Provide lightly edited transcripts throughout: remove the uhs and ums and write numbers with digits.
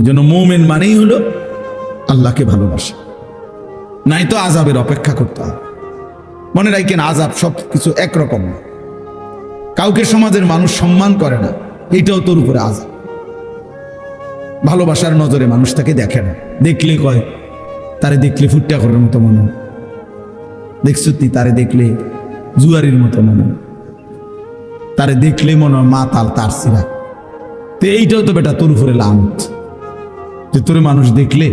এজন্য মুমিন মানেই হলো আল্লাহকে ভালোবাসা, নাই তো আযাবের অপেক্ষা করতে হবে। মনে রাখেন, আযাব সব কিছু একরকম না। কাউকে সমাজের মানুষ সম্মান করে না, এইটাও তোর উপরে আযাব। ভালোবাসার নজরে মানুষ তাকে দেখে না, দেখলে কয় তারে দেখলে ফুটটা করার মতো মনে হয়, দেখছ তুই তারে দেখলে জুয়ারির মতো মনে হয়, তারে দেখলে মনে হয় মা তাল তার সিরা। তো এইটাও তো বেটা তোর উপরে লানত, যে তোরে মানুষ দেখলে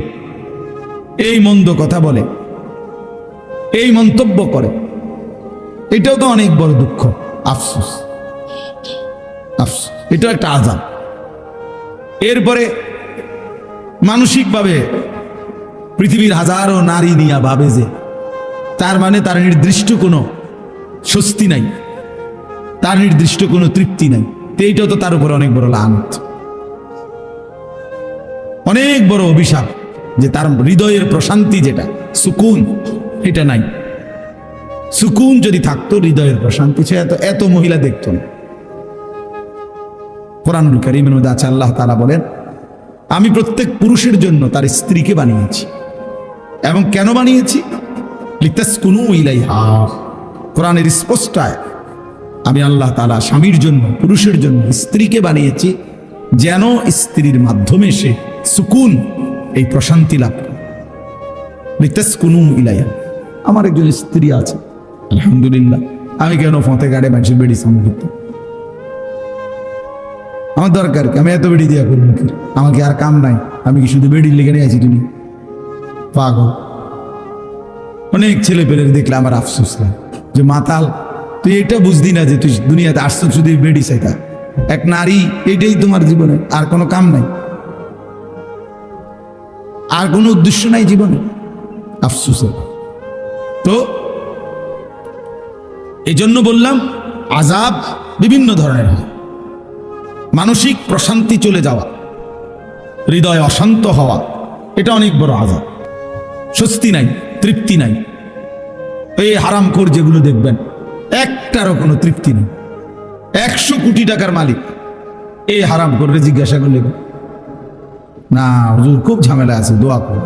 এই মন্দ কথা বলে, এই মন্তব্য করে। এটাও তো অনেক বড় দুঃখ, আফসোস। আফসোস, এটাও একটা আযাব। এরপরে মানসিকভাবে পৃথিবীর হাজারো নারী নিয়া ভাবে যে তার মানে তার নির্দিষ্ট কোনো স্বস্তি নাই, তার নির্দিষ্ট কোনো তৃপ্তি নাই। তো এইটাও তো তার উপরে অনেক বড় লানত, অনেক বড় অভিশাপ, যে তার হৃদয়ের প্রশান্তি যেটা সুকুন, এটা নাই। সুকুন যদি থাকতো, হৃদয়ের প্রশান্তি, সে এত মহিলা দেখতো না। কোরআনুল কারীমের মধ্যে আছে, আল্লাহ তাআলা বলেন, আমি প্রত্যেক পুরুষের জন্য তার স্ত্রীকে বানিয়েছি। এবং কেন বানিয়েছি? লিতাসকুনু ইলাইহা। কোরআনের স্পষ্ট আয়াত, আমি আল্লাহ তাআলা স্বামীর জন্য, পুরুষের জন্য স্ত্রীকে বানিয়েছি যেন স্ত্রীর মাধ্যমে সে সুকুন, এই প্রশান্তি লাভ করে। লিতাসকুনু ইলাইহা। আমার একজন স্ত্রী আছে, আলহামদুলিল্লাহ। আমি কেন ফতে গাড়ে মানুষের বেড়ি সামনে করতাম? আমার দরকার কি? আমি এত বেড়ি দিয়া করবো কি? আমাকে আর কাম নাই, আমি কি শুধু বেড়ির লেগে নিয়ে আছি? তুমি পাগল। অনেক ছেলে পেলের দেখলে আমার আফসোস লাগে, যে মাতাল, তুই এটা বুঝদি না যে তুই দুনিয়াতে আসছো শুধু বেড়ি চাইতা। এক নারী, এইটাই তোমার জীবনে, আর কোনো কাম নাই, আর কোনো উদ্দেশ্য নাই জীবনে। আফসোস। তো এই জন্য বললাম, আযাব বিভিন্ন ধরনের হয়। মানসিক প্রশান্তি চলে যাওয়া, হৃদয় অশান্ত হওয়া, এটা অনেক বড় আযাব। স্বস্তি নাই, তৃপ্তি নাই। এই হারামখোর যেগুলো দেখবেন, একটারও কোনো তৃপ্তি নেই। 100 কোটি টাকার মালিক, এই হারামখোরকে জিজ্ঞাসা করলে, না হুজুর খুব ঝামেলা আছে, দোয়া করো,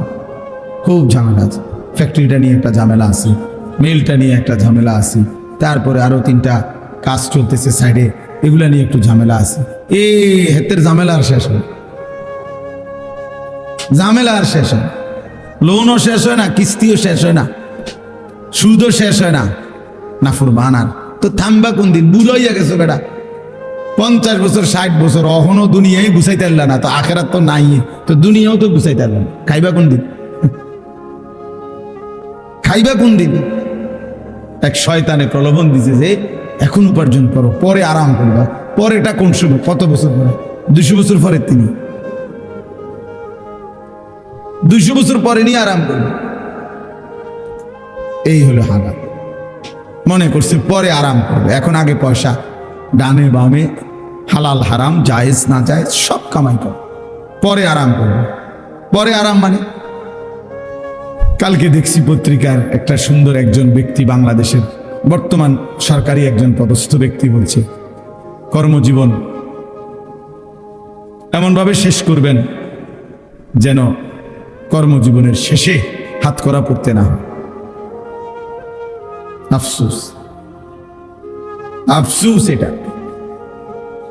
খুব ঝামেলা আছে, ফ্যাক্টরিটা নিয়ে একটা ঝামেলা আছে, মেলটা নিয়ে একটা ঝামেলা আছে, তারপরে আরো 3টা কাজ চলতেছে সাইডে, এগুলা নিয়ে একটু ঝামেলা আছে। হেতের ঝামেলা আর শেষ হয়, ঝামেলা আর শেষ হয়। লোনও শেষ হয় না, কিস্তিও শেষ হয় না, সুদও শেষ হয় না, নাফরমান। আর তো থামবা কোন দিন? বুঝাইয়া গেছো বেটা, 50 বছর 60 বছর অহনো দুনিয়ায় গুছাইতে পারলা না, তো আখেরাত তো নাই, তো দুনিয়াও তো গুছাইতে পারলা না। খাইবা কোন দিন? খাইবা কোন দিন? এক শয়তানে প্রলোভন দিছে যে এখন উপার্জন করো, পরে আরাম করবা। পরেটা কোন সময়? কত বছর পরে? 200 বছর পরে। তিনি 200 বছর পরে নিয়ে আরাম করবে। এই হলো হারাম। মনে করছে পরে আরাম করবে, এখন আগে পয়সা, ডানে বামে হালাল হারাম, জায়েজ না জায়েজ সব কামাই করবে, পরে আরাম করবে। পরে আরাম মানে, কালকে দেখছি পত্রিকার একটা সুন্দর একজন ব্যক্তি, বাংলাদেশের বর্তমান সরকারি একজন পদস্থ ব্যক্তি, বলছে কর্মজীবন এমনভাবে শেষ করবেন যেন কর্মজীবনের শেষে হাতকড়া পড়তে না হয়। আফসোস, আফসোস। এটা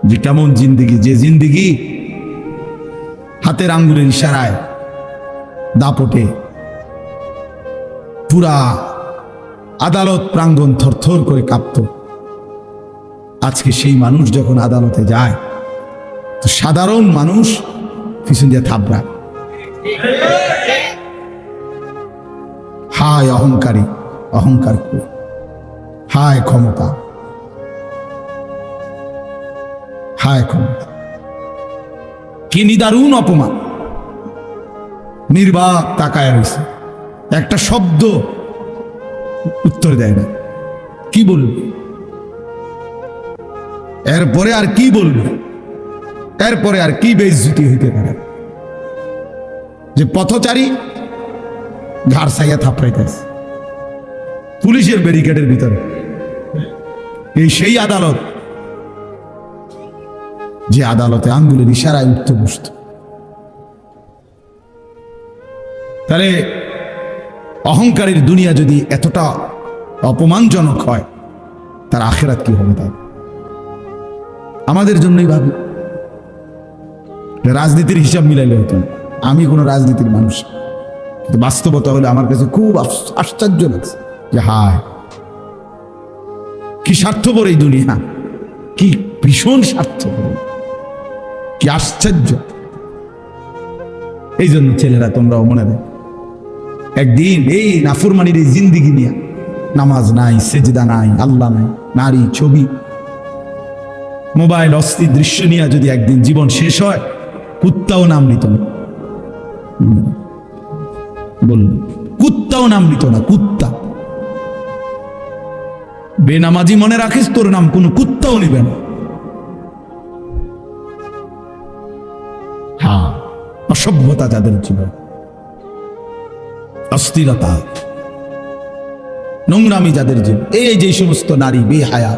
যে কেমন জিন্দিগি, যে জিন্দিগি হাতের আঙ্গুলের ইশারায়, দাপটে পুরা আদালত প্রাঙ্গণ থরথর করে কাঁপত। আজকে সেই মানুষ যখন আদালতে যায়, তো সাধারণ মানুষ পিছন দিয়ে থাবড়া। হায় অহংকারী, অহংকার করে, হায় ক্ষমতা, হায় ক্ষমতা। কি নিদারুণ অপমান! নির্বাক তাকায় রয়েছে, একটা শব্দ উত্তর দেয় না। কি বলবে এরপরে? আর কি বলবে এরপরে? আর কি বেইজ্জতি হইতে পারে? যে পথচারী ঘাড় ছাইয়া থাপড়াইতেছে পুলিশের ব্যারিকেডের ভিতরে। এই সেই আদালত যে আদালতে আঙ্গুলের ইশারায় উঠতে বসত, তাহলে অহংকারের দুনিয়া যদি এতটা অপমানজনক হয়, তার আখিরাত কি হবে? তাই আমাদের জন্যই ভাবি। রাজনীতির হিসাব মিলাইলে হতো না। আমি কোনো রাজনীতির মানুষ, কিন্তু বাস্তবতা হলে আমার কাছে খুব আশ্চর্য লাগছে যে হায় কি স্বার্থপর এই দুনিয়া, কি ভীষণ স্বার্থপর, কি আশ্চর্য। এই জন্য ছেলেরা তোমরাও মনে রাখো, একদিন এই নাফরমানির এই জিন্দিগি নিয়ে, নামাজ নাই, সেজদা নাই, আল্লাহ নাই, নারী, ছবি, মোবাইল, অস্থির দৃশ্য নিয়ে যদি একদিন জীবন শেষ হয়, কুত্তাও নাম নিত না। বলল কুত্তাও নাম নিত না। কুত্তা বেনামাজি মনে রাখিস, তোর নাম কোন কুত্তাও নিবে না। হ্যাঁ, অসভ্যতা যাদের জীবন, অস্থিরতা, নোংরামি যাদের জীবন, এই যে সমস্ত নারী বেহায়া,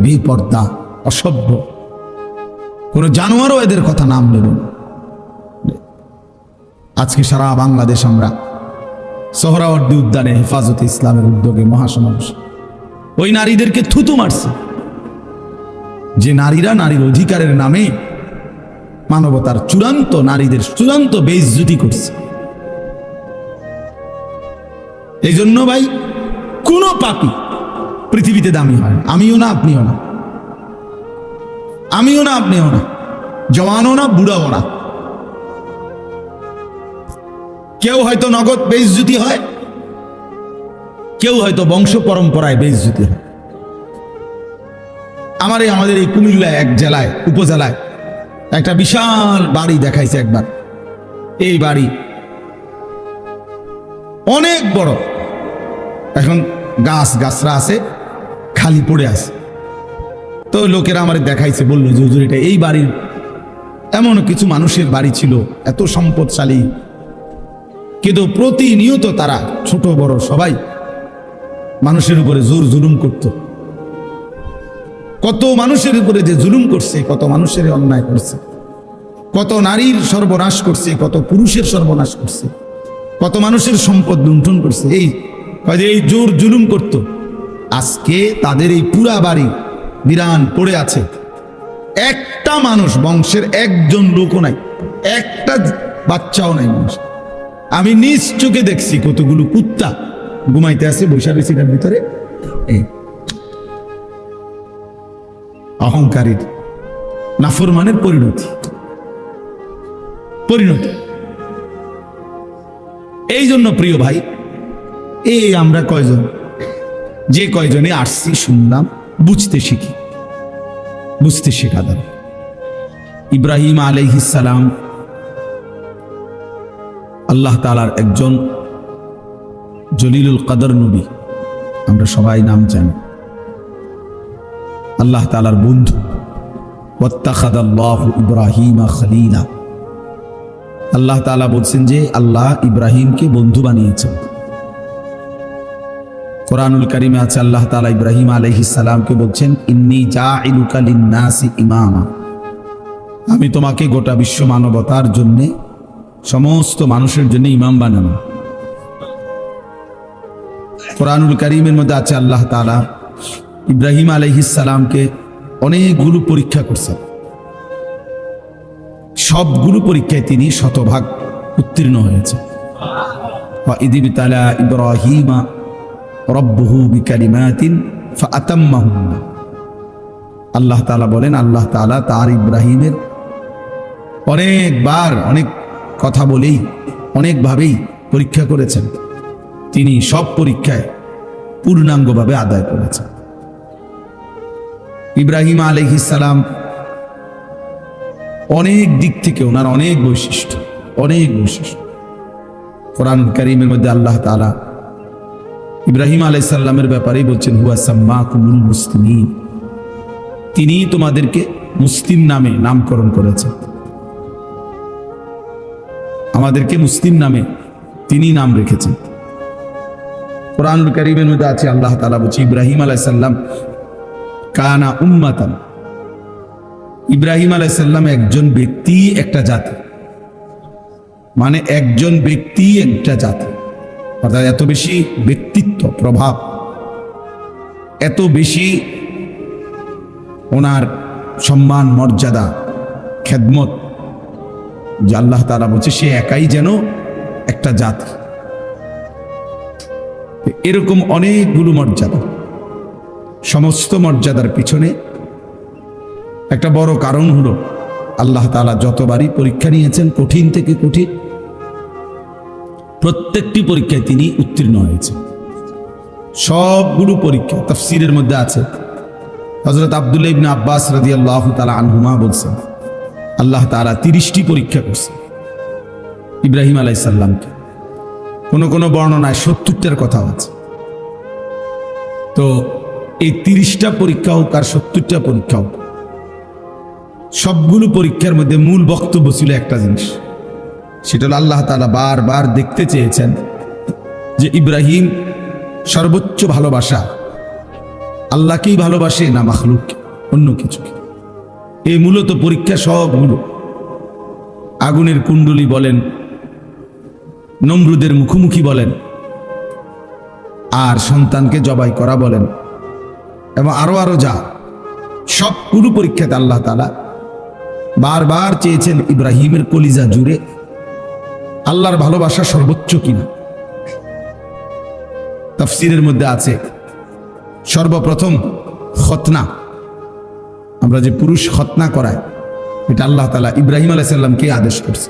বেপর্দা, অসভ্য, কোন জানোয়ারও এদের কথা নাম নেবেন। আজকে সারা বাংলাদেশ আমরা সোহরাওয়ার্দী উদ্যানে হেফাজতে ইসলামের উদ্যোগে মহাসমাবেশ, ওই নারীদেরকে থুতু মারছে, যে নারীরা নারীর অধিকারের নামে মানবতার চূড়ান্ত, নারীদের চূড়ান্ত বেইজ্জতি করছে। এই জন্য ভাই, কোন পাপী পৃথিবীতে দামি হয় না। আমিও না, আপনিও না, আমিও না, আপনিও না, জওয়ানও না, বুড়াও না। কেউ হয়তো নগদ বেইজ্জতি হয়, কেউ হয়তো বংশ পরম্পরায় বেইজ্জতি হয়। আমাদের এই কুমিল্লা এক জেলায়, উপজেলায় একটা বিশাল বাড়ি দেখাইছে একবার। এই বাড়ি অনেক বড়, এখন গাছরা আছে, খালি পড়ে আছে। তো লোকেরা আমার দেখাইছে, বললো যে হুজুর, এটা এই বাড়ির এমন কিছু মানুষের বাড়ি ছিল, এত সম্পদশালী, কিন্তু প্রতিনিয়ত তারা ছোট বড় সবাই মানুষের উপরে জোর জুলুম করত। কত মানুষের উপরে যে জুলুম করছে, কত মানুষের অন্যায় করছে, কত নারীর সর্বনাশ করছে, কত পুরুষের সর্বনাশ করছে, কত মানুষের সম্পদ লুণ্ঠন করছে, এই জোর জুলুম করত। আজকে তাদের এই পুরা বাড়ি বিরান পড়ে আছে, একটা মানুষ, বংশের একজন লোকও নাই, একটা বাচ্চাও নাই মানুষ। আমি নিজ চোখে দেখছি কতগুলো কুত্তা ঘুমাইতে আছে, বৈশাখ রেসিটার ভিতরে। অহংকারীর, নাফরমানের পরিণতি। এই জন্য প্রিয় ভাই, এই আমরা কয়জন, যে কয়জনে আসছি, শুনলাম, বুঝতে শিখি, বুঝতে শেখা দরকার। ইব্রাহিম আলাইহিস সালাম আল্লাহ তাআলার একজন জলিলুল কদর নবী, আমরা সবাই নাম জানি। আল্লাহ তাআলার বন্ধু, ওয়াত্তাখাযাল্লাহু ইব্রাহিমা খলিলা। আল্লাহ তাআলা বলছেন যে আল্লাহ ইব্রাহিমকে বন্ধু বানিয়েছেন। কোরআনুল কারীমে আছে, আল্লাহ তাআলা ইব্রাহিম আলাইহিস সালামকে বলছেন, ইন্নী জাইলুকা লিন-নাসি ইমামা, আমি তোমাকে গোটা বিশ্ব মানবতার জন্য, সমস্ত মানুষের জন্য ইমাম বানানো। কোরআনুল কারীমের মধ্যে আছে, আল্লাহ তাআলা ইব্রাহিম আলাইহিস সালামকে অনেকগুলো পরীক্ষা করছেন, সবগুলো পরীক্ষায় তিনি শতভাগ উত্তীর্ণ হয়েছে। ওয়াইদ ইবতালা ইব্রাহিমা রব্বুহু বিকালিমাতিন ফাআতাম্মাহুন্না। আল্লাহ তাআলা বলেন, আল্লাহ তাআলা তার ইব্রাহিমের অনেকবার, অনেক কথা বলেই, অনেকভাবেই পরীক্ষা করেছেন, তিনি সব পরীক্ষায় পূর্ণাঙ্গভাবে আদায় করেছেন। ইব্রাহিম আলাইহিস সালাম অনেক দিক থেকে ওনার অনেক বৈশিষ্ট্য। কোরআন কারীমের মধ্যে আল্লাহ তাআলা ইব্রাহিম আলাইহিস সালামের ব্যাপারেই বলছেন, হুয়া সাম্মাকুমুল মুসলিমিন, তিনি তোমাদেরকে মুসলিম নামে নামকরণ করেছেন। আমাদেরকে মুসলিম নামে তিনি নাম রেখেছেন। কোরআনুল কারীমের মধ্যে আছে, আল্লাহ তাআলা বলছে, ইব্রাহিম আলাইহিস সালাম কানা উম্মাতান, ইব্রাহিম আলাইহিস সালাম একজন ব্যক্তি, একটা জাতি। মানে একজন ব্যক্তি একটা জাতি, অর্থাৎ এত বেশি ব্যক্তিত্ব প্রভাব, এত বেশি ওনার সম্মান মর্যাদা খেদমত, যে আল্লাহ তাআলা বলছে সে একাই যেন একটা জাতি। এরকম অনেকগুলো মর্যাদা, সমস্ত মর্যাদার পিছনে একটা বড় কারণ হলো আল্লাহ তাআলা যতবারই পরীক্ষা নিয়েছেন, কঠিন থেকে কঠিন, প্রত্যেকটি পরীক্ষায় তিনি উত্তীর্ণ হয়েছেন। সবগুলো পরীক্ষা তাফসীরের মধ্যে আছে। হযরত আব্দুল্লাহ ইবনে আব্বাস রাদিয়াল্লাহু তাআলা আনহুমা বলছেন, আল্লাহ তাআলা 30টি পরীক্ষা করছেন ইব্রাহিম আলাইহিস সালামকে। কোন কোন বর্ণনায় 70টার কথা আছে। তো এই 30টা পরীক্ষা হোক আর 70টা পরীক্ষা হোক, সবগুলো পরীক্ষার মধ্যে মূল বক্তব্য ছিল একটা জিনিস, সেটা হলো আল্লাহ তাআলা বারবার দেখতে চেয়েছেন যে ইব্রাহিম সর্বোচ্চ ভালোবাসা আল্লাহকেই ভালোবাসে না মাখলুক অন্য কিছুকে। এই মূলত পরীক্ষা সবগুলো। আগুনের কুণ্ডলী বলেন, নমরুদের মুখোমুখি বলেন, আর সন্তানকে জবাই করা বলেন, এবং আরো যা সবগুলো পরীক্ষাতে আল্লাহ তাআলা বারবার চেয়েছেন ইব্রাহিমের কলিজা জুড়ে আল্লাহর ভালোবাসা সর্বোচ্চ কিনা। তাফসীরের মধ্যে আছে সর্বপ্রথম খতনা, আমরা যে পুরুষ খতনা করায়, এটা আল্লাহ তাআলা ইব্রাহিম আলাইহিস সালামকে আদেশ করছে।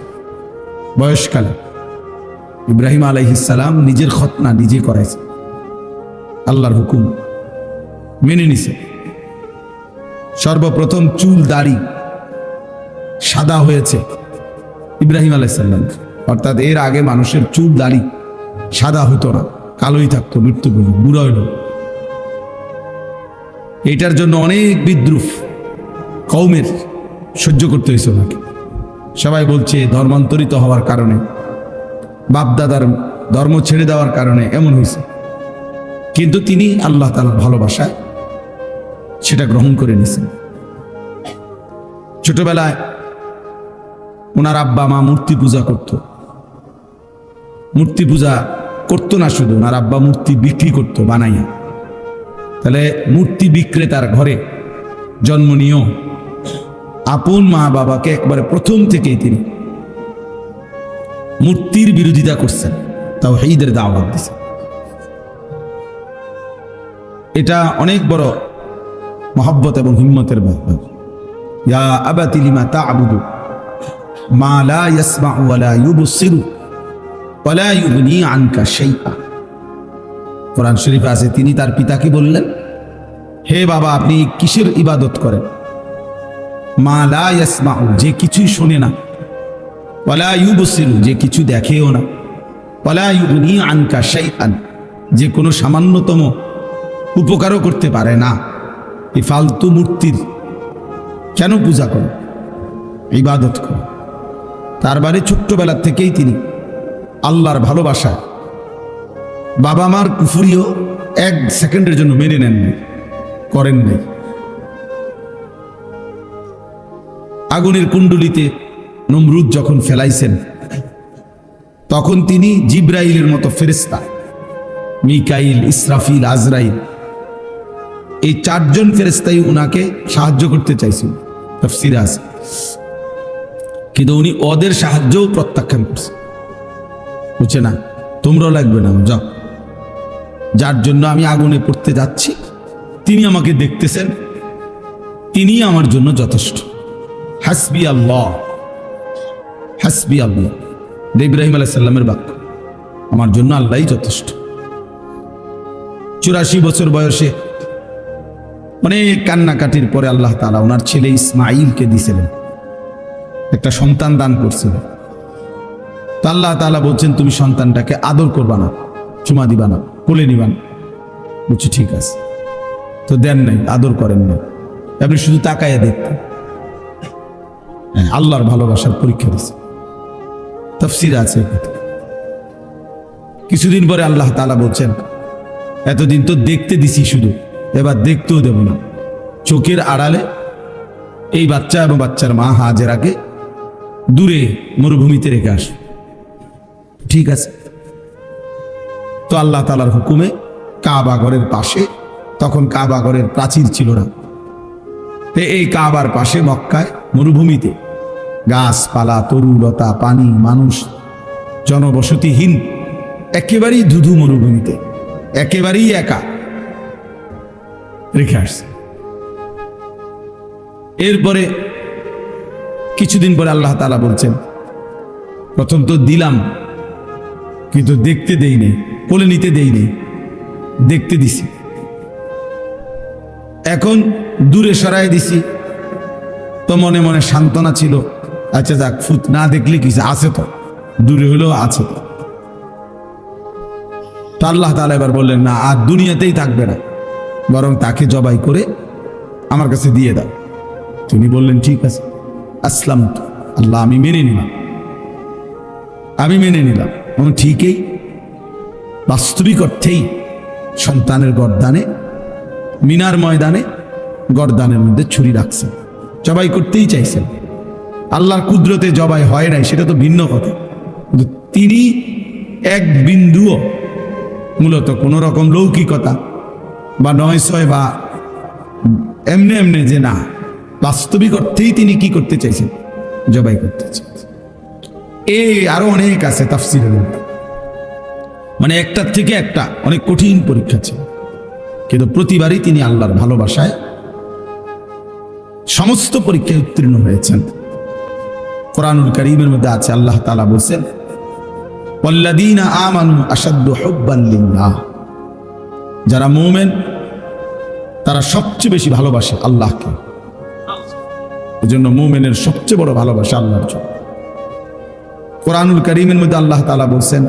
বয়সকালে ইব্রাহিম আলাইহিস সালাম নিজের খতনা নিজে করাইছে, আল্লাহর হুকুম মেনে নিছে। সর্বপ্রথম চুল দাড়ি সাদা হয়েছে ইব্রাহিম আলাইহিস সালাম, অর্থাৎ এর আগে মানুষের চুল দাড়ি সাদা হতো না, কালোই থাকতো, মৃত্যু বুড়া হইল। এটার জন্য অনেক বিদ্রুপ কওমের সহ্য করতে হয়েছে ওনাকে। সবাই বলছে ধর্মান্তরিত হওয়ার কারণে, বাপদাদার ধর্ম ছেড়ে দেওয়ার কারণে এমন হয়েছে, কিন্তু তিনি আল্লাহ তাআলার ভালোবাসায় সেটা গ্রহণ করে নিয়েছেন। ছোটবেলায় ওনার আব্বা মা মূর্তি পূজা করত। মূর্তি পূজা করতো না শুধু, ওনার আব্বা মূর্তি বিক্রি করত বানাইয়া। তাহলে মূর্তি বিক্রেতার ঘরে জন্ম নিয়েও আপন মা বাবাকে একবারে প্রথম থেকেই তিনি মূর্তির বিরোধিতা করছেন, তাওহীদের দাওয়াত দিয়েছেন। এটা অনেক বড় মহব্বত এবং হিম্মতের ব্যাপার। ইয়া আবাতি লিমা তা'বুদু মা লা ইয়াসমাউ ওয়া লা ইউবসিরু ওয়া লা ইউগনি আনকা শাইআ। কোরআন শরীফে আছে, তিনি তার পিতাকে বললেন, হে বাবা, আপনি কিসের ইবাদত করেন? মা লা ইয়াসমাউ, যে কিছুই শোনে না, ওয়া লা ইউবসিরু, যে কিছু দেখেও না, ওয়া লা ইউগনি আনকা শাইআন, যে কোনো সামান্যতম উপকারও করতে পারে না। এই ফালতু মূর্তির কেন পূজা করে, ইবাদত করে? তার বাড়ি ছোট্টবেলার থেকেই তিনি আল্লাহর ভালোবাসায় বাবা মার কুফরিও 1 সেকেন্ডের জন্য মেনে নেননি, করেন নাই। আগুনের কুণ্ডলিতে নমরুদ যখন ফেলাইছেন, তখন তিনি জিব্রাইলের মতো ফেরেশতা, মিকাইল, ইসরাফিল, আজরাইল, এই 4 জন ফেরেশতাই উনাকে সাহায্য করতে চাইছিল, তাফসীরে আছে। কিন্তু উনি ওদের সাহায্যও প্রত্যাখ্যান করছে, বুঝছে না, তোমরাও লাগবে না, যাও, যার জন্য আমি আগুনে পড়তে যাচ্ছি তিনি আমাকে দেখতেছেন, তিনি আমার জন্য যথেষ্ট। হাসবি আল্লাহ, হাসবি আল্লাহ, ইব্রাহিম আলাইহিস সালামের বাক্য, আমার জন্য আল্লাহই যথেষ্ট। 84 বছর বয়সে অনেক কান্নাকাটির পরে আল্লাহ তাআলা ওনার ছেলে ইসমাঈলকে দিয়েছিলেন, একটা সন্তান দান করছিলেন। তো আল্লাহ তাআলা বলছেন, তুমি সন্তানটাকে আদর করবা না, চুমা দিবা না, কোলে নিবা না। বলছি ঠিক আছে। তো দেন নাই, আদর করেন না, আপনি শুধু তাকাইয়া দেখতেন। আল্লাহর ভালোবাসার পরীক্ষা দিচ্ছে, তাফসীরে আছে। কিছুদিন পরে আল্লাহ তাআলা বলছেন, এতদিন তো দেখতে দিছি শুধু, এবার দেখতেও দেব না। চোখের আড়ালে এই বাচ্চা এবং বাচ্চার মা হাজেরাকে দূরে মরুভূমিতে রেখে আস, ঠিক আছে। তো আল্লাহ তাআলার হুকুমে কাবা ঘরের পাশে, তখন কাবা ঘরের প্রাচীর ছিল না, এই কাবার পাশে মক্কায় মরুভূমিতে গাছপালা, তরুলতা, পানি, মানুষ, জনবসতিহীন, একেবারেই ধুধু মরুভূমিতে একেবারেই একা রেখে আসছে। এরপরে কিছুদিন পরে আল্লাহ তাআলা বলছেন, প্রথম তো দিলাম কিন্তু দেখতে দেই নেই, কোলে নিতে দেই নেই, দেখতে দিছি। এখন দূরে সরাই দিছি, তো মনে মনে সান্ত্বনা ছিল, আচ্ছা যাক, ফুট না দেখলে কি আছে, তো দূরে হলেও আছে। তো আল্লাহ তাআলা এবার বললেন, না আর দুনিয়াতেই থাকবে না, বরং তাকে জবাই করে আমার কাছে দিয়ে দাও। তিনি বললেন, ঠিক আছে, আসলাম তো, আল্লাহ আমি মেনে নিলাম। ঠিকই বাস্তবিক অর্থেই সন্তানের গর্দানে, মিনার ময়দানে গর্দানের মধ্যে ছুরি রাখছেন, জবাই করতেই চাইছেন। আল্লাহর কুদরতে জবাই হয় নাই সেটা তো ভিন্ন কথা, কিন্তু তিনি এক বিন্দুও মূলত কোন রকম লৌকিকতা বা নয়ছয় বা এমনি এমনি যে না, বাস্তবিক অর্থেই তিনি কি করতে চাইছেন, জবাই করতে চাইছেন। আরো অনেক আছে তাফসীরের মধ্যে, মানে একটার থেকে একটা অনেক কঠিন পরীক্ষা ছিল, কিন্তু প্রতিবারই তিনি আল্লাহর ভালোবাসায় সমস্ত পরীক্ষায় উত্তীর্ণ হয়েছেন। কোরআনুল কারীমের মধ্যে আছে, আল্লাহ তাআলা বলেন, ওয়াল্লাযীনা আমানু আশাদ্দু হুব্বান লিল্লাহ, যারা মুমিন তারা সবচেয়ে বেশি ভালোবাসে আল্লাহকে। এজন্য মুমিনের সবচেয়ে বড় ভালোবাসা আল্লাহর জন্য। কোরআনুল কারীমের মধ্যে আল্লাহ তাআলা বলেন,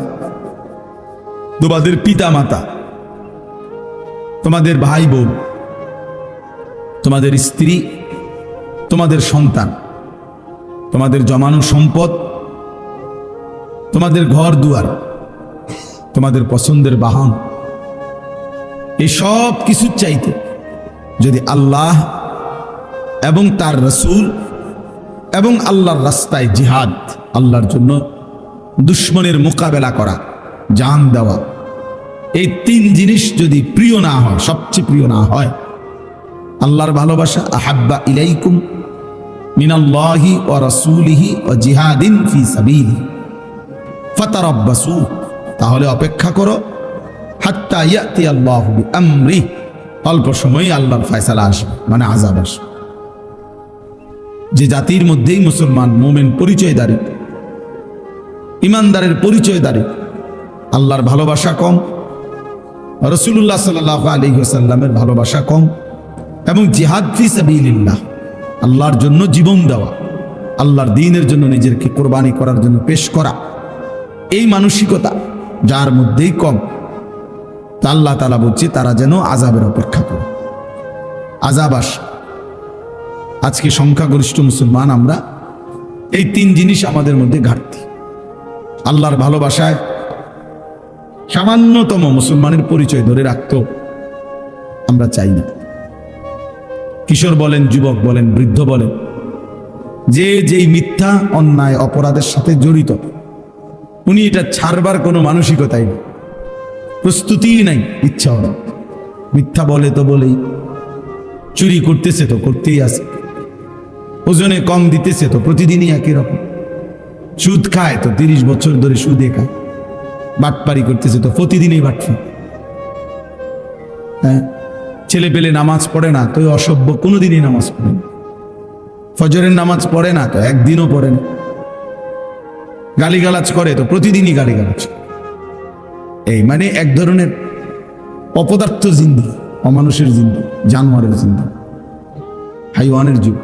তোমাদের পিতা মাতা, তোমাদের ভাই বোন, তোমাদের স্ত্রী, তোমাদের সন্তান, তোমাদের জমানো সম্পদ, তোমাদের ঘর দুয়ার, তোমাদের পছন্দের বাহন, এই সব কিছুর চাইতে যদি আল্লাহ এবং তার রাসূল এবং আল্লাহর রাস্তায় জিহাদ, আল্লাহর জন্য দুশমনের মোকাবেলা করা, জান দেওয়া, এই তিন জিনিস যদি প্রিয় না হয়, সবচেয়ে প্রিয় না হয়, আল্লাহর ভালোবাসা, আহাব্বা ইলাইকুম মিনাল্লাহি ওয়া রাসূলিহি ওয়া জিহাদিন ফি সাবিলি ফাতারাব্বাসু, তাহলে অপেক্ষা করো, হাত্তা ইয়াতি আল্লাহু বিআমরি, অল্প সময় আল্লাহর ফয়সালা আসবে, মানে আযাব আসবে। যে জাতির মধ্যেই মুসলমান মুমিন পরিচয়দারী, ইমানদারের পরিচয়দারী, আল্লাহর ভালোবাসা কম, রাসূলুল্লাহ সাল্লাল্লাহু আলাইহি ওয়াসাল্লামের ভালোবাসা কম, এবং জিহাদ ফি সাবিলিল্লাহ, আল্লাহর জন্য জীবন দেওয়া, আল্লাহর দ্বীনের জন্য নিজেকে কোরবানি করার জন্য পেশ করা, এই মানসিকতা যার মধ্যেই কম, তা আল্লাহ তাআলা বলছে তারা যেন আযাবের অপেক্ষা করে, আযাব আসে। আজকে সংখ্যাগরিষ্ঠ মুসলমান আমরা, এই তিন জিনিস আমাদের মধ্যে ঘাটতি। আল্লাহর ভালোবাসায় সামান্যতম মুসলমানের পরিচয় ধরে রাখতে আমরা চাই না। কিশোর বলেন, যুবক বলেন, বৃদ্ধ বলেন, যে যেই মিথ্যা অন্যায় অপরাধের সাথে জড়িত, উনি এটা ছাড়বার কোনো মানসিকতাই নেই, প্রস্তুতিই নাই, ইচ্ছাও নেই। মিথ্যা বলে তো বলেই, চুরি করতেছে তো করতেই আছে, ওজনে কম দিতেছে তো প্রতিদিনই একই রকম, সুদ খায় তো 30 বছর ধরে সুদে খায়, বাটপারি করতেছে তো প্রতিদিনই বাটফি, হ্যাঁ, ছেলে পেলে নামাজ পড়ে না তো অসভ্য, কোনোদিনই নামাজ পড়ে না, ফজরের নামাজ পড়ে না তো একদিনও পড়ে না, গালিগালাজ করে তো প্রতিদিনই গালিগালাজ। এই মানে এক ধরনের অপদার্থ জিন্দেগি, অমানুষের জিন্দেগি, জানোয়ারের জিন্দেগি, হাইওয়ানের জীব,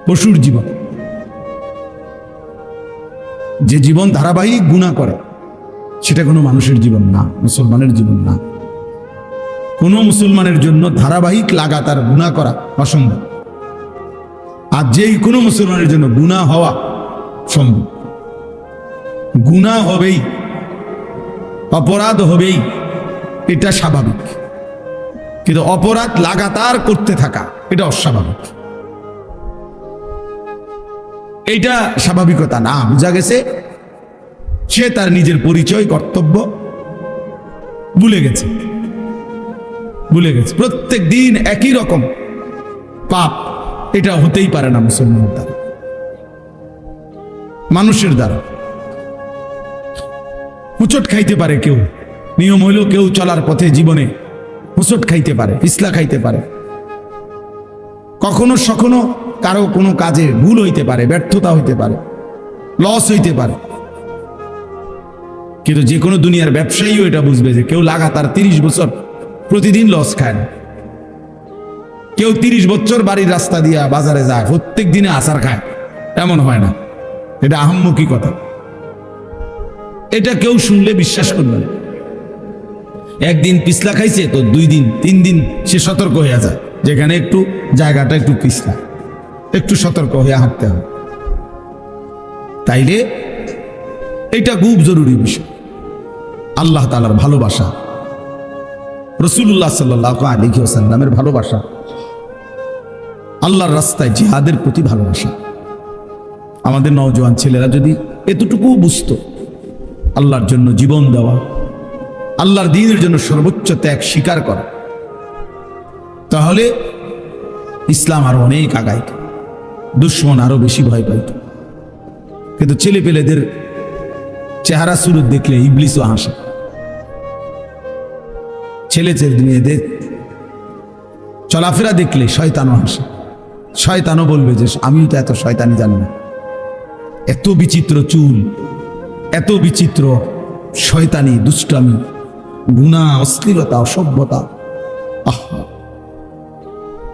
পশুর জীবন। যে জীবন ধারাবাহিক গুনাহ করে সেটা কোনো মানুষের জীবন না, মুসলমানের জীবন না। কোনো মুসলমানের জন্য ধারাবাহিক লাগাতার গুনাহ করা অসম্ভব, আর যেই কোনো মুসলমানের জন্য গুনাহ হওয়া সম্ভব। গুনাহ হবেই, অপরাধ হবেই, এটা স্বাভাবিক, কিন্তু অপরাধ লাগাতার করতে থাকা এটা অস্বাভাবিক, এটা স্বাভাবিকতা না। বোঝা গেছে সে তার নিজের পরিচয় কর্তব্য ভুলে গেছে। প্রত্যেক দিন একই রকম পাপ, এটা হতেই পারে না মুসলমানের দ্বারা, মানুষের দ্বারা। হুচট খাইতে পারে কেউ, নিয়ম হইল কেউ চলার পথে জীবনে হুচট খাইতে পারে, পিছলা খাইতে পারে, কখনো সখনো কারো কোনো কাজে ভুল হইতে পারে, ব্যর্থতা হইতে পারে, লস হইতে পারে। কিন্তু যে কোনো দুনিয়ার ব্যবসায়ীও এটা বুঝবে যে কেউ লাগাতার 30 বছর প্রতিদিন লস খায় না। কেউ 30 বছর বাড়ির রাস্তা দিয়া বাজারে যায়, প্রত্যেক দিনে আচার খায়, এমন হয় না। এটা আহাম্মকি কথা, এটা কেউ শুনলে বিশ্বাস করবে না। একদিন পিছলা খাইছে তো 2 দিন 3 দিন সে সতর্ক হয়ে যায়, যেখানে একটু জায়গাটা একটু পিছলা, একটু সতর্ক হয়ে হাঁটতে হবে। তাইলে এটা খুব জরুরি বিষয়। আল্লাহ তাআলার ভালোবাসা, রাসূলুল্লাহ সাল্লাল্লাহু আলাইহি ওয়াসাল্লামের ভালোবাসা, আল্লাহর রাস্তায় জিহাদের প্রতি ভালোবাসা। আমাদের নওজোয়ান ছেলেরা যদি এতটুকু বুঝতো, আল্লাহর জন্য জীবন দেওয়া, আল্লাহর দ্বীনের জন্য সর্বোচ্চ ত্যাগ স্বীকার করা, তাহলে ইসলাম আরো অনেক আগাইত, দুশ্মন আরো বেশি ভয় পাইত। কিন্তু ছেলে পেলেদের চেহারা সুরত দেখলে ইবলিসও হাসে। ছেলে মেয়েদের চলাফেরা দেখলে শয়তানও হাসে। শয়তানও বলবে যে আমিও তো এত শয়তানি জানি না। এত বিচিত্র চুল, এত বিচিত্র শয়তানি, দুষ্টামি, গুনাহ, অশ্লীলতা, অসভ্যতা, আহা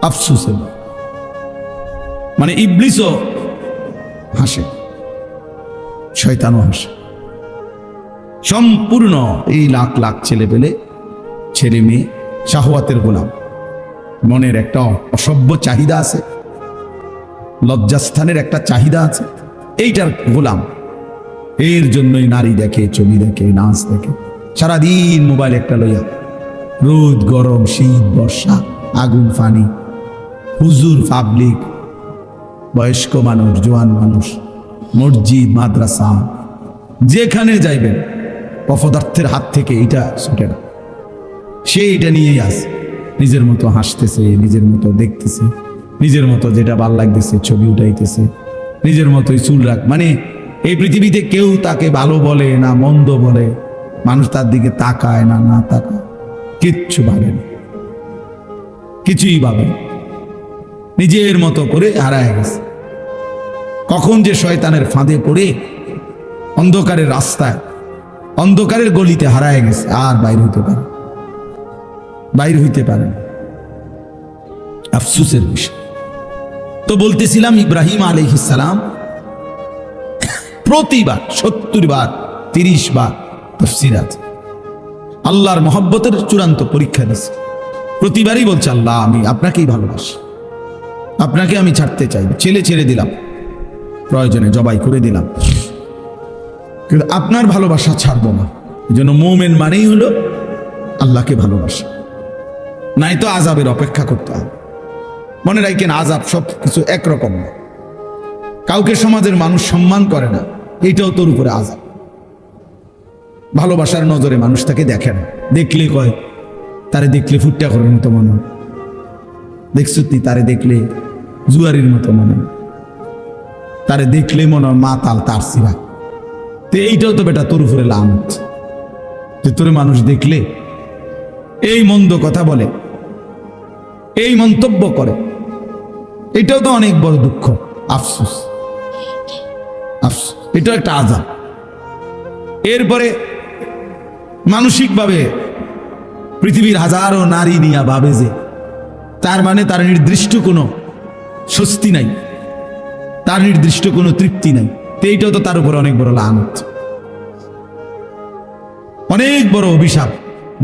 আফসোস। মানে ইবলিসও হাসে, শয়তানও হাসে। সম্পূর্ণ এই লাখ লাখ ছেলে মেয়ে শাহওয়াতের গোলাম। মনের একটা অসভ্য চাহিদা আছে, লজ্জাস্থানের একটা চাহিদা আছে, এইটার গোলাম। এর জন্যই নারী দেখে, ছবি দেখে, নাচ দেখে, সারাদিন মোবাইল একটা লইয়া, রোদ গরম শীত বর্ষা আগুন ফানি, হুজুর পাবলিক, বয়স্ক মানুষ, জোয়ান মানুষ, মসজিদ মাদ্রাসা, যেখানে যাইবেন অপদার্থের হাত থেকে এটা ছুটে না। সে এটা নিয়েই আসে, নিজের মতো হাসতেছে, নিজের মতো দেখতেছে, নিজের মতো যেটা ভাল লাগতেছে ছবি উঠাইতেছে, নিজের মতোই চুল রাখ। মানে এই পৃথিবীতে কেউ তাকে ভালো বলে না মন্দ বলে, মানুষ তার দিকে তাকায় না, না তাকায়, কিচ্ছু ভাবে না, কিছুই ভাবে না, নিজের মতো করে হারায় গেছে। কখন যে শয়তানের ফাঁদে পড়ে অন্ধকারের রাস্তায়, অন্ধকারের গলিতে হারায় গেছে, আর বাইর হইতে পারে না। আফসোসের বিষয়। তো বলতেছিলাম, ইব্রাহিম আলাইহিস সালাম প্রতিবার 70 বার 30 বার তাফসীর আছে, আল্লাহর মহব্বতের চূড়ান্ত পরীক্ষা দিচ্ছে। প্রতিবারই বলছে, আল্লাহ আমি আপনাকেই ভালোবাসি, আপনাকে আমি ছাড়তে চাই, ছেড়ে দিলাম, প্রয়োজনে জবাই করে দিলাম, কিন্তু আপনার ভালোবাসা ছাড়বো না। এই জন্য মুমিন মানেই হলো আল্লাহকে ভালোবাসা, নাই তো আযাবের অপেক্ষা করতে হবে। মনে রাখেন, আযাব সব কিছু একরকম না। কাউকে সমাজের মানুষ সম্মান করে না, এইটাও তোর উপরে আযাব। ভালোবাসার নজরে মানুষ তাকে দেখে না, দেখলে কয় তারে দেখলে ফুটটা করার মতো মনে হয়, দেখছ তুই তারে দেখলে জুয়ারির মতো মনে হয়, তারে দেখলে মনে হয় মা তাল তার সিরা। তো এইটাও তো বেটা তোর উপরে লানত, যে তোরে মানুষ দেখলে এই মন্দ কথা বলে, এই মন্তব্য করে, এটাও তো অনেক বড় দুঃখ, আফসোস। এটাও একটা আযাব। এরপরে মানসিকভাবে পৃথিবীর হাজারো নারী নিয়া ভাবে যে তার মানে তার নির্দিষ্ট কোনো স্বস্তি নাই, তার নির্দিষ্ট কোনো তৃপ্তি নাই। তো এইটাও তো তার উপর অনেক বড় লানত, অনেক বড় অভিশাপ,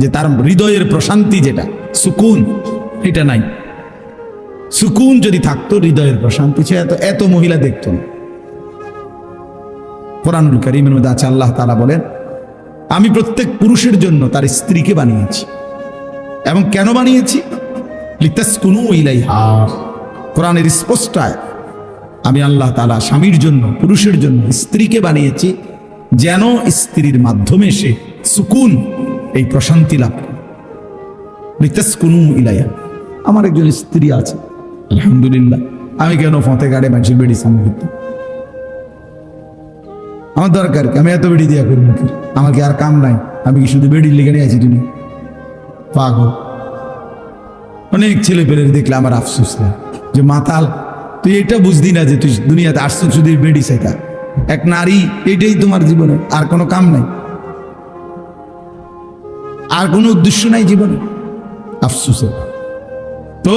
যে তার হৃদয়ের প্রশান্তি যেটা সুকুন, এটা নাই। সুকুন যদি থাকতো, হৃদয়ের প্রশান্তি, সে এত মহিলা দেখতো না। কোরআনুল কারীমের মধ্যে আছে, আল্লাহ তাআলা বলেন, আমি প্রত্যেক পুরুষের জন্য তার স্ত্রীকে বানিয়েছি। এবং কেন বানিয়েছি? লিতাসকুনু ইলাইহা। কোরআনের স্পষ্ট, আমি আল্লাহ তাআলা স্বামীর জন্য, পুরুষের জন্য স্ত্রীকে বানিয়েছি যেন স্ত্রীর মাধ্যমে সে সুকুন, এই প্রশান্তি লাভ করে। লিতাসকুনু ইলাইহা। আমার একজন স্ত্রী আছে, আলহামদুলিল্লাহ। আমি কেন ফতে গাড়ে মানুষের বেড়ি সামনে করতে? আমার দরকার কি? আমি এত বেড়ি দিয়া করবো কি? আমার কি আর কাম নাই? আমি কি শুধু বেড়ির লেগে নিয়ে আছি? তুমি পাগল। অনেক ছেলে পেলে দেখলে আমার আফসোস হয় যে মাতাল, তুই এটা বুঝদি না যে তুই দুনিয়াতে আসছো শুধু বেড়ি শেখা। এক নারী, এটাই তোমার জীবনে, আর কোনো কাম নাই, আর কোনো উদ্দেশ্য নাই জীবনে। আফসোসের। তো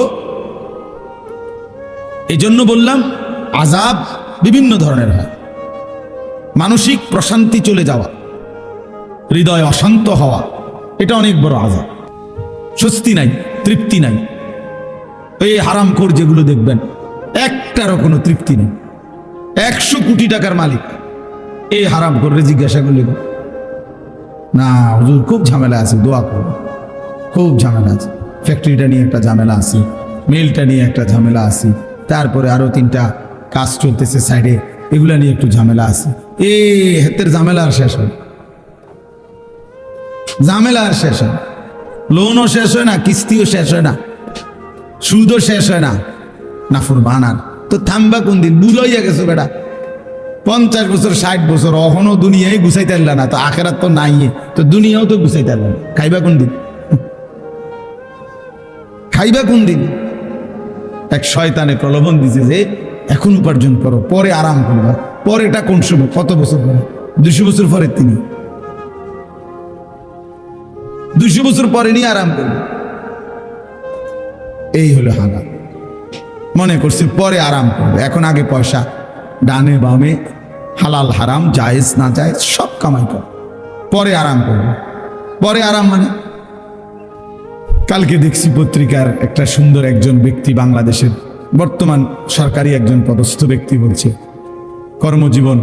এই জন্য বললাম আযাব বিভিন্ন ধরনের হয়। মানসিক প্রশান্তি চলে যাওয়া, হৃদয় অশান্ত হওয়া, এটা অনেক বড় আযাব। স্বস্তি নাই, তৃপ্তি নাই। এই হারামখোর যেগুলো দেখবেন, একটারও কোনো তৃপ্তি নেই। 100 কোটি টাকার মালিক, এই হারামখোররে জিজ্ঞাসা করলে না হুজুর খুব ঝামেলা আছে, দোয়া করব, খুব ঝামেলা আছে, ফ্যাক্টরিটা নিয়ে একটা ঝামেলা আছে, মেলটা নিয়ে একটা ঝামেলা আছে, তারপরে আরো 3টা কাজ চলতেছে সাইডে, এগুলা নিয়ে একটু ঝামেলা আছে। হাতের ঝামেলা আর শেষ হয়, ঝামেলা আর শেষ হয়। লোনও শেষ হয় না, কিস্তিও শেষ হয় না, সুদও শেষ হয় না। নাফরমান আর তো থামবা কোন দিন? বুড়ো হইয়া গেছো বেটা, 50 বছর 60 বছর, অহনো দুনিয়ায় গুছাইতে পারলা না, তো আখেরাত তো নাই, তো দুনিয়াও তো গুছাইতে পারলা না। খাইবা কোন দিন? খাইবা কোন দিন? এক শয়তানে প্রলোভন দিছে যে এখন উপার্জন করো, পরে আরাম করবা। পরেটা কোন সময়? কত বছর পরে? 200 বছর পরে। তিনি 200 বছর পরে নিয়ে আরাম করবে। এই হলো হালাল। মনে করছে পরে আরাম করবে, এখন আগে পয়সা, ডানে বামে হালাল হারাম জায়েজ না জায়েজ সব কামাই কর, পরে আরাম করবে। পরে আরাম মানে? কালকে দেখছি পত্রিকার একটা সুন্দর একজন ব্যক্তি, বাংলাদেশের বর্তমান সরকারি একজন পদস্থ ব্যক্তি বলছে কর্মজীবন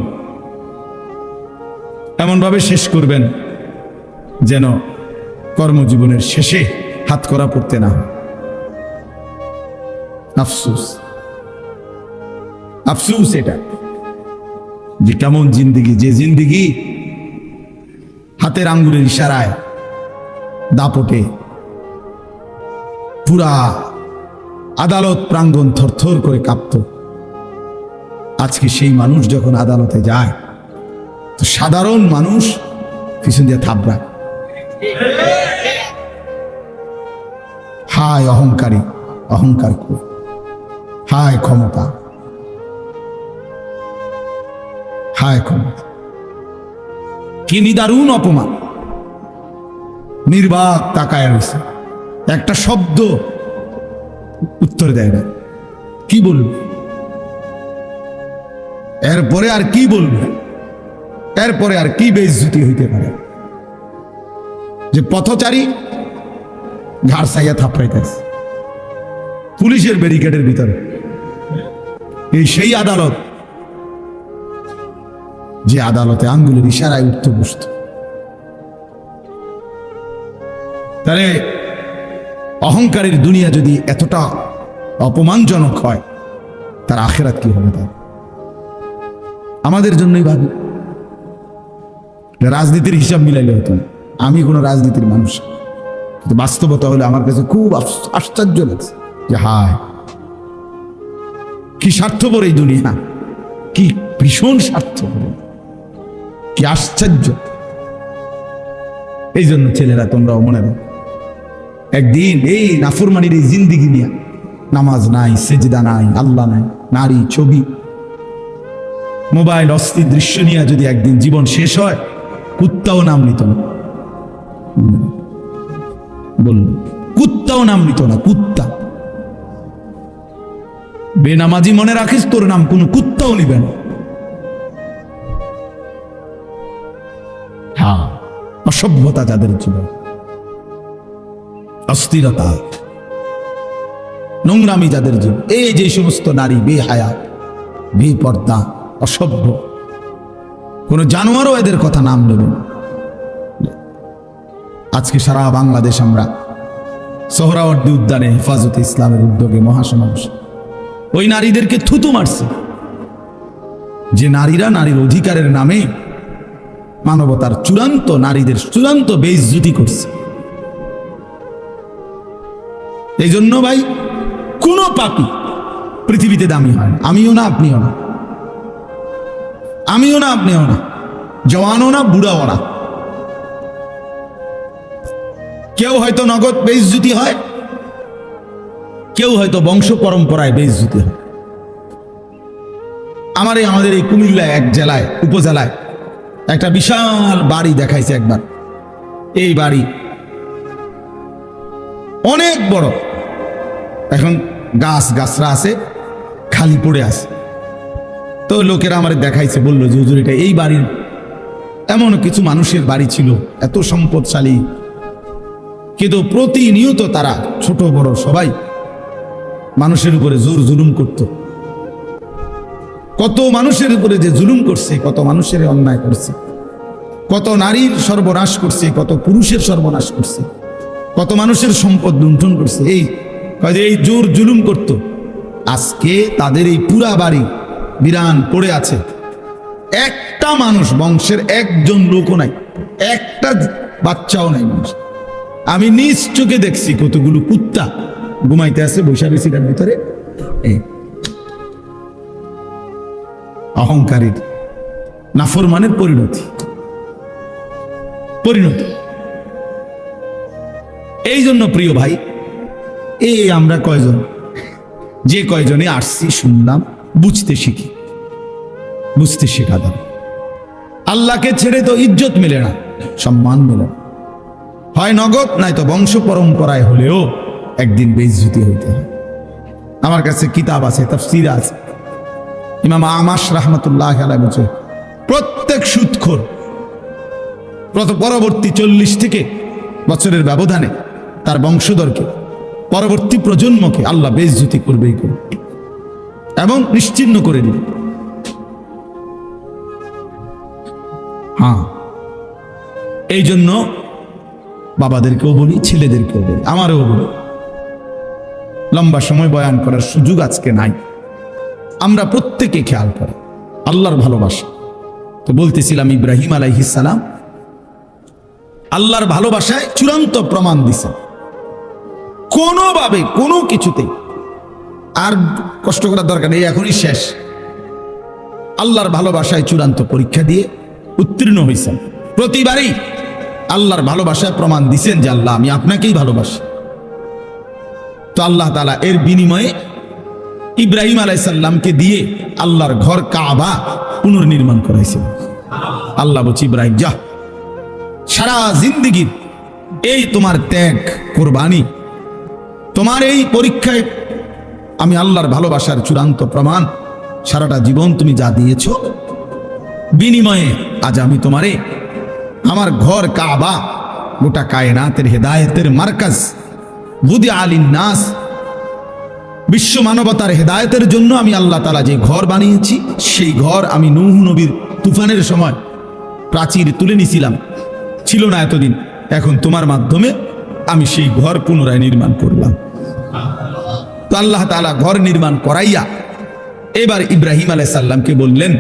এমনভাবে শেষ করবেন যেন কর্মজীবনের শেষে হাতকড়া পড়তে না হয়। আফসোস, আফসোস এটা যে কেমন জিন্দিগি, যে জিন্দিগি হাতের আঙ্গুলের ইশারায় দাপটে পুরা আদালত প্রাঙ্গণ থরথর করে কাঁপত। আজকে সেই মানুষ যখন আদালতে যায়, তো সাধারণ মানুষ পিছন দিয়ে থাবড়ায়। হায় অহংকারী, অহংকার করে, হায় ক্ষমতা, হায় ক্ষমতা। কি নিদারুণ অপমান! নির্বাক তাকায় রয়েছে, একটা শব্দ উত্তর দেয় না। কি বলবে এরপরে? আর কি বলবে এরপরে? আর কি বেইজ্জতি হইতে পারে যে পথচারী ঘাড় সাইয়া থাপড়াইতেছে পুলিশের ব্যারিকেডের ভিতরে? এই সেই আদালত যে আদালতে আঙ্গুলের ইশারায় উঠত বসত। তাহলে অহংকারের দুনিয়া যদি এতটা অপমানজনক হয়, তার আখেরাত কি হবে? তার আমাদের জন্যই ভাবি। রাজনীতির হিসাব মিলাইলে হতো না। আমি কোনো রাজনীতির মানুষ, কিন্তু বাস্তবতা হলে আমার কাছে খুব আশ্চর্য লাগছে যে হায় কি স্বার্থপর এই দুনিয়া, কি ভীষণ স্বার্থপর, কি আশ্চর্য। এই জন্য ছেলেরা তোমরাও মনে রাখো, একদিন এই নাফরমানির এই জিন্দিগি নিয়ে, নামাজ নাই, সেজদা নাই, আল্লাহ নাই, নারী, ছবি, মোবাইল, অস্থির দৃশ্য নিয়ে যদি একদিন জীবন শেষ হয়, কুত্তাও নাম নিত না। বলল কুত্তাও নাম নিত না। কুত্তা বেনামাজি মনে রাখিস, তোর নাম কোন কুত্তাও নিবে না। হ্যাঁ, অসভ্যতা যাদের জীবন, অস্থিরতা, নোংরামি যাদের জীবন, এই যে সমস্ত নারী বেহায়া, বেপর্দা, অসভ্য, কোন জানোয়ারও এদের কথা নাম নেবে না। আজকে সারা বাংলাদেশ আমরা সোহরাওয়ার্দী উদ্যানে হেফাজতে ইসলামের উদ্যোগে মহাসমাবেশ, ওই নারীদেরকে থুতু মারছে যে নারীরা নারীর অধিকারের নামে মানবতার চূড়ান্ত, নারীদের চূড়ান্ত বেইজ্জতি করছে। এই জন্য ভাই, কোনো পাপী পৃথিবীতে দামি হয় না। আমিও না, আপনিও না, আমিও না, আপনিও না, জওয়ানও না, বুড়াও না। কেউ হয়তো নগদ বেইজ্জতি হয়, কেউ হয়তো বংশ পরম্পরায় বেইজ্জতি হয়। আমাদের এই কুমিল্লা এক জেলায়, উপজেলায় একটা বিশাল বাড়ি দেখাইছে একবার। এই বাড়ি অনেক বড়, এখন গাছরা আছে, খালি পড়ে আছে। তো লোকেরা আমার দেখাইছে, বললো যে হুজুর, এটা এই বাড়ির এমন কিছু মানুষের বাড়ি ছিল, এত সম্পদশালী, কিন্তু প্রতিনিয়ত তারা ছোট বড় সবাই মানুষের উপরে জোর জুলুম করত। কত মানুষের উপরে যে জুলুম করছে, কত মানুষের অন্যায় করছে, কত নারীর সর্বনাশ করছে, কত পুরুষের সর্বনাশ করছে, কত মানুষের সম্পদ লুণ্ঠন করছে। এই জোর জুলুম করত। আজকে তাদের এই পুরা বাড়ি বিরান পড়ে আছে, একটা মানুষ, বংশের একজন লোকও নাই, একটা বাচ্চাও নাই মানুষ। আমি নিজ চোখে দেখছি কতগুলো কুত্তা ঘুমাইতে আছে বৈশাখী সিটার ভিতরে। অহংকারীর, নাফরমানের পরিণতি। এই জন্য প্রিয় ভাই, আমরা কয়জন, যে কয়জনে আসছি, শুনলাম, বুঝতে শেখা দাও। আল্লাহকে ছেড়ে তো ইজ্জত মেলে না, সম্মান মেলে না। হয় নগদ, নয়তো বংশ পরম্পরায় হলেও একদিন বেইজ্জতি হইতে হয়। আমার কাছে কিতাব আছে, তাফসীর আছে। ইমাম আমাশ রাহমাতুল্লাহ আলাইহি বলেছে, প্রত্যেক সুদখোর পরবর্তী 40 থেকে বছরের ব্যবধানে তার বংশধরকে, পরবর্তী প্রজন্মকে আল্লাহ বেইজ্জতি করবেই করবে এবং নিশ্চিহ্ন করে দিবে। এই জন্য বাবাদেরকেও বলি, ছেলেদেরকেও বলি, আমারও বলি, লম্বা সময় বয়ান করার সুযোগ আজকে নাই। আমরা প্রত্যেকে খেয়াল করি আল্লাহর ভালোবাসা। তো বলতেছিলাম, ইব্রাহিম আলাইহিস সালাম আল্লাহর ভালোবাসায় চূড়ান্ত প্রমাণ দিছেন। কোনোভাবে, কোনো কিছুতেই আর কষ্ট করার দরকার নেই, এখনই শেষ। আল্লাহর ভালোবাসায় চূড়ান্ত পরীক্ষা দিয়ে উত্তীর্ণ হয়েছেন। প্রতিবারই আল্লাহর ভালোবাসায় প্রমাণ দিছেন যে আল্লাহ, আমি আপনাকেই ভালোবাসি। তো আল্লাহ তাআলা এর বিনিময়ে ইব্রাহিম আলাইহিস সালামকে দিয়ে আল্লাহর ঘর কাবা পুনর্নির্মাণ করাইছেন। আল্লাহ বলছে, ইব্রাহিম যা, সারা জিন্দেগির এই তোমার ত্যাগ, কুরবানি, তোমার এই পরীক্ষায় আমি আল্লাহর ভালোবাসার চূড়ান্ত প্রমাণ। সারাটা জীবন তুমি যা দিয়েছ, বিনিময়ে আজ আমি তোমারে আমার ঘর কাবা, গোটা কায়নাতের হেদায়েতের মার্কাজ, বুদি আলিন নাস, বিশ্ব মানবতার হেদায়েতের জন্য আমি আল্লাহ তাআলা যে ঘর বানিয়েছি, সেই ঘর আমি নূহ নবীর তুফানের সময় প্রাচীর তুলে নিয়েছিলাম, ছিল না এতদিন। এখন তোমার মাধ্যমে আমি সেই ঘর পুনরায় নির্মাণ করলাম। তো আল্লাহ তাআলা ঘর নির্মাণ করাইয়া এবার ইব্রাহিম আলাইহিস সালামকে বললেন,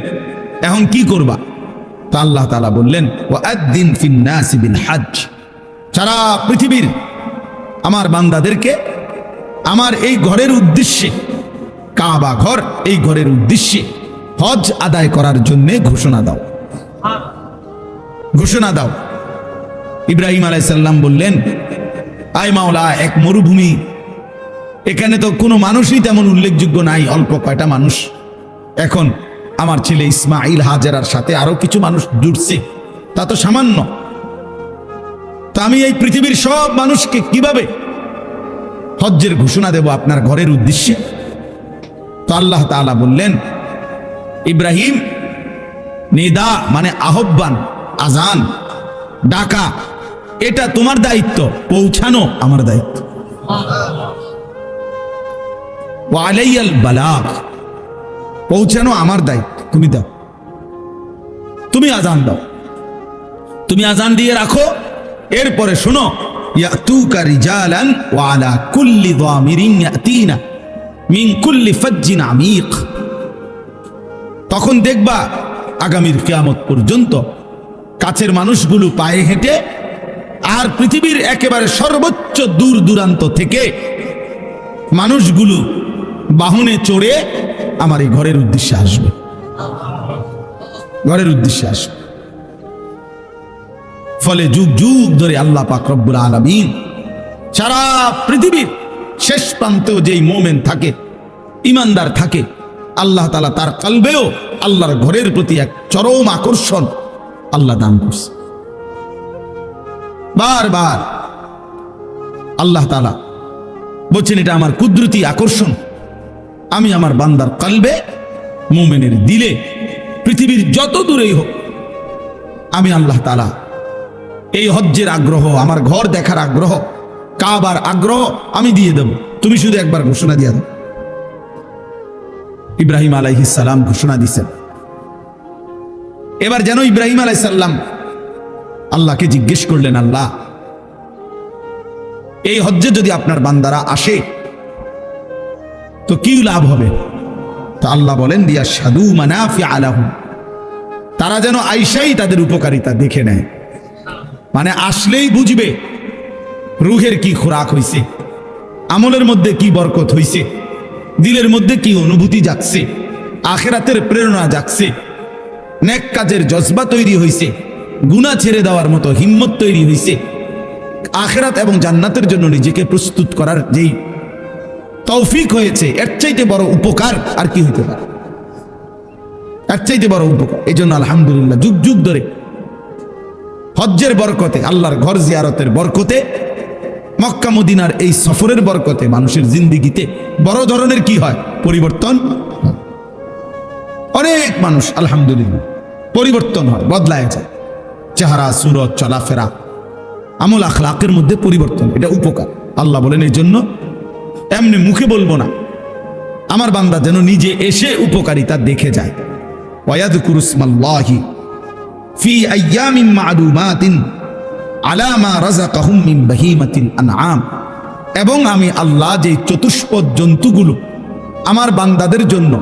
এখন কি করবা? তো আল্লাহ তাআলা বললেন, ওয়াআদ্দিন ফিন নাসি বিল হজ, সারা পৃথিবীর আমার বান্দাদেরকে আমার এই ঘরের উদ্দেশ্যে, কাবা ঘর, এই ঘরের উদ্দেশ্যে হজ আদায় করার জন্য ঘোষণা দাও, ঘোষণা দাও। ইব্রাহিম আলাইহিস সালাম বললেন, আয় মাওলা, এক মরুভূমি, এখানে তো কোনো মানুষই তেমন উল্লেখযোগ্য নাই, অল্প কয়টা মানুষ। এখন আমার ছেলে ইসমাইল, হাজেরার সাথে আরো কিছু মানুষ জুড়ছে, তা তো সামান্য। তা আমি এই পৃথিবীর সব মানুষকে কিভাবে হজ্জের ঘোষণা দেব আপনার ঘরের উদ্দেশ্যে? তো আল্লাহ তাআলা বললেন, ইব্রাহিম, নিদা মানে আহ্বান, আজান, ডাকা, এটা তোমার দায়িত্ব, পৌঁছানো আমার দায়িত্ব। ওয়া আলাইয়াল বালাগ, পৌঁছানো আমার দায়িত্ব, তুমি দাও, তুমি আজান দাও, তুমি আজান দিয়ে রাখো। এরপরে শোনো, ইয়াতুকা রিজালান ওয়া আলা কুল্লি যামিরিন ইয়াতিনা মিন কুল্লি ফাজ্জিন আমিক। তখন দেখবা আগামীর কিয়ামত পর্যন্ত কাছের মানুষগুলো পায়ে হেঁটে, আর পৃথিবীর একেবারে সর্বোচ্চ দূর দূরান্ত থেকে মানুষগুলো বাহনে চড়ে আমার এই ঘরের উদ্দেশ্যে আসবে, ঘরের উদ্দেশ্যে আসবে। ফলে যুগ যুগ ধরে আল্লাহ পাক রব্বুল আলামিন সারা পৃথিবীর শেষ প্রান্তেও যেই মোমেন থাকে, ইমানদার থাকে, আল্লাহ তাআলা তার কলবেও আল্লাহর ঘরের প্রতি এক চরম আকর্ষণ আল্লাহ দান করছে। বারবার আল্লাহ তাআলা বলছেন, এটা আমার কুদরতি আকর্ষণ, আমি আমার বান্দার কলবে, মুমিনের দিলে, পৃথিবীর যত দূরেই হোক, আমি আল্লাহ তাআলা এই হজ্জের আগ্রহ, আমার ঘর দেখার আগ্রহ, কাবার আগ্রহ আমি দিয়ে দেব, তুমি শুধু একবার ঘোষণা দিয়ে দাও। ইব্রাহিম আলাইহিস সালাম ঘোষণা দিয়েছেন। এবার যেন ইব্রাহিম আলাইহিস সালাম আল্লাহকে জিজ্ঞেস করলেন, আল্লাহ, এই হজ্জে যদি আপনার বান্দারা আসে তো কি লাভ হবে? তো আল্লাহ বলেন, লিয়াশহাদু মানাফিআ লাহুম, তারা যেন আইসাই তাদের উপকারিতা দেখে নেয়। মানে আসলেই বুঝবে রুহের কি খোরাক হইছে, আমলের মধ্যে কি বরকত হইছে, দিলের মধ্যে কি অনুভূতি জাগছে, আখিরাতের প্রেরণা জাগছে, নেক কাজের জজবা তৈরি হইছে, গুনাহ ছেড়ে দেওয়ার মতো হিম্মত তৈরি হইছে, আখিরাত এবং জান্নাতের জন্য নিজেকে প্রস্তুত করার যেই তৌফিক হয়েছে, এর চাইতে বড় উপকার আর কি হইতে পারে? এর চাইতে বড় উপকার। এই জন্য আলহামদুলিল্লাহ যুগ যুগ ধরে হজ্জের বরকতে, আল্লাহর ঘর জিয়ারতের বরকতে, মক্কা মদিনার এই সফরের বরকতে মানুষের জিন্দেগিতে বড় ধরনের কি হয়? পরিবর্তন। অনেক মানুষ আলহামদুলিল্লাহ পরিবর্তন হয়, বদলায় যায়, চেহারা, সুরত, চলাফেরা, আমল আখলাকের মধ্যে পরিবর্তন। এটা উপকার। আল্লাহ বলেন, এই জন্য এমনি মুখে বলবো না, আমার বান্দা যেন নিজে এসে উপকারিতা দেখে যায়। ওয়ায়াযকুরু ইসমাল্লাহি ফি আইয়ামিন মা'লুমাতিন আলা মা রাযাকাহুম মিন বাহিমাতিল আনআম, এবং আমি আল্লাহ যে চতুষ্পদ জন্তুগুলো আমার বান্দাদের জন্য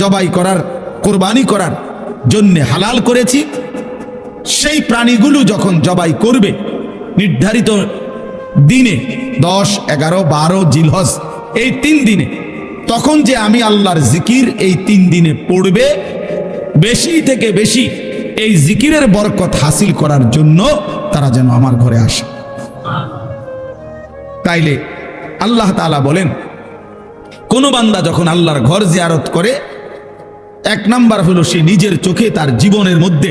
জবাই করার, কোরবানি করার জন্য হালাল করেছি, সেই প্রাণীগুলো যখন জবাই করবে নির্ধারিত দিনে, 10, 11, 12 জিলহজ, এই 3 দিনে, তখন যে আমি আল্লাহর জিকির এই 3 দিনে পড়বে, বেশি থেকে বেশি এই জিকিরের বরকত হাসিল করার জন্য তারা যেন আমার ঘরে আসে। তাইলে আল্লাহ তাআলা বলেন, কোন বান্দা যখন আল্লাহর ঘর জিয়ারত করে, 1 নাম্বার হলো সে নিজের চোখে তার জীবনের মধ্যে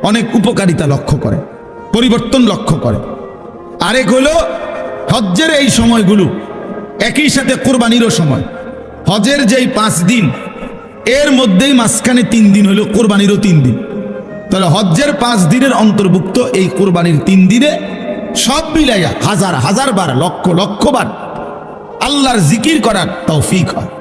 অনেক উপকারিতা লক্ষ্য করে, পরিবর্তন লক্ষ্য করে। আরেক হলো হজ্জের এই সময়গুলো একই সাথে কোরবানিরও সময়। হজের যেই 5 দিন, এর মধ্যেই মাঝখানে 3 দিন হলো কোরবানিরও 3 দিন। তাহলে হজ্জের 5 দিনের অন্তর্ভুক্ত এই কোরবানির 3 দিনে সব মিলাইয়া হাজার হাজার বার, লক্ষ লক্ষ বার আল্লাহর জিকির করার তৌফিক হয়।